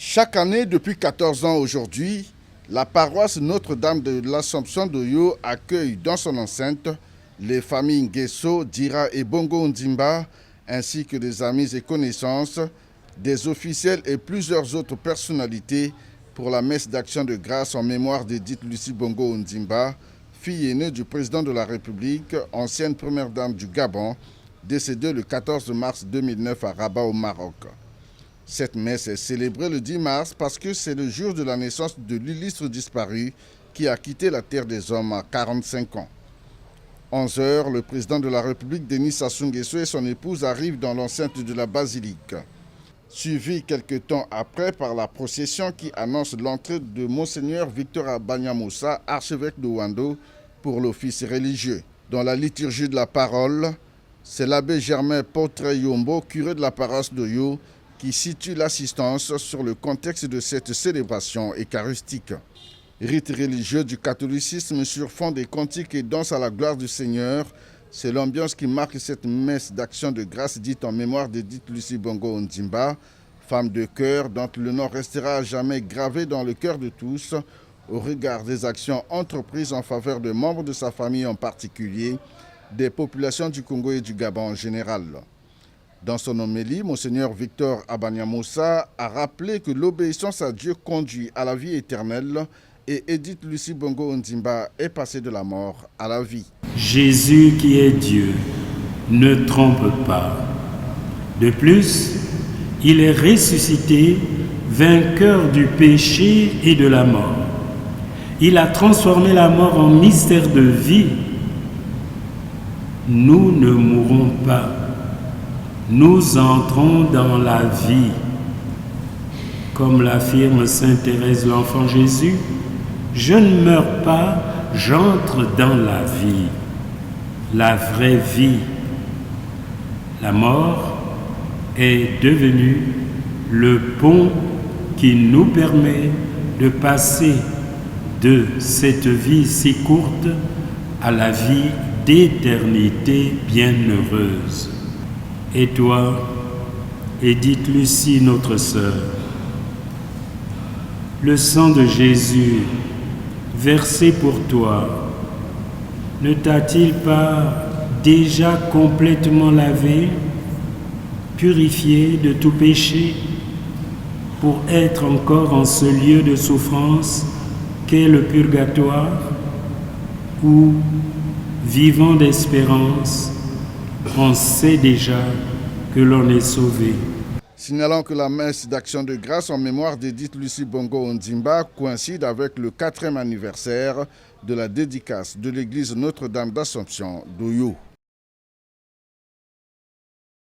Chaque année, depuis 14 ans aujourd'hui, la paroisse Notre-Dame de l'Assomption d'Oyo accueille dans son enceinte les familles Nguesso, Dira et Bongo Ondimba, ainsi que des amis et connaissances, des officiels et plusieurs autres personnalités pour la messe d'action de grâce en mémoire d'Edith Lucie Bongo Ondimba, fille aînée du président de la République, ancienne première dame du Gabon, décédée le 14 mars 2009 à Rabat au Maroc. Cette messe est célébrée le 10 mars parce que c'est le jour de la naissance de l'illustre disparu qui a quitté la terre des hommes à 45 ans. 11 heures, le président de la République, Denis Sassou Nguesso, et son épouse arrivent dans l'enceinte de la basilique. Suivi quelque temps après par la procession qui annonce l'entrée de Monseigneur Victor Abanyamoussa, archevêque de Ouando, pour l'office religieux. Dans la liturgie de la parole, c'est l'abbé Germain Potré-Yombo, curé de la paroisse d'Oyo, qui situe l'assistance sur le contexte de cette célébration eucharistique. Rite religieux du catholicisme sur fond des cantiques et danses à la gloire du Seigneur, c'est l'ambiance qui marque cette messe d'action de grâce dite en mémoire d'Edith Lucie Bongo Ondimba, femme de cœur dont le nom restera à jamais gravé dans le cœur de tous, au regard des actions entreprises en faveur de membres de sa famille en particulier, des populations du Congo et du Gabon en général. Dans son homélie, Monseigneur Victor Abanyamoussa a rappelé que l'obéissance à Dieu conduit à la vie éternelle et Edith Lucie Bongo Ondimba est passée de la mort à la vie. Jésus qui est Dieu ne trompe pas. De plus, il est ressuscité, vainqueur du péché et de la mort. Il a transformé la mort en mystère de vie. Nous ne mourrons pas. Nous entrons dans la vie. Comme l'affirme sainte Thérèse l'Enfant Jésus, je ne meurs pas, j'entre dans la vie, la vraie vie. La mort est devenue le pont qui nous permet de passer de cette vie si courte à la vie d'éternité bienheureuse. Et toi, Edith Lucie, notre sœur, le sang de Jésus versé pour toi, ne t'a-t-il pas déjà complètement lavé, purifié de tout péché, pour être encore en ce lieu de souffrance qu'est le purgatoire, où, vivant d'espérance, on sait déjà que l'on est sauvé. Signalant que la messe d'action de grâce en mémoire d'Edith Lucie Bongo Ondimba coïncide avec le 4e anniversaire de la dédicace de l'église Notre-Dame d'Assomption d'Oyo.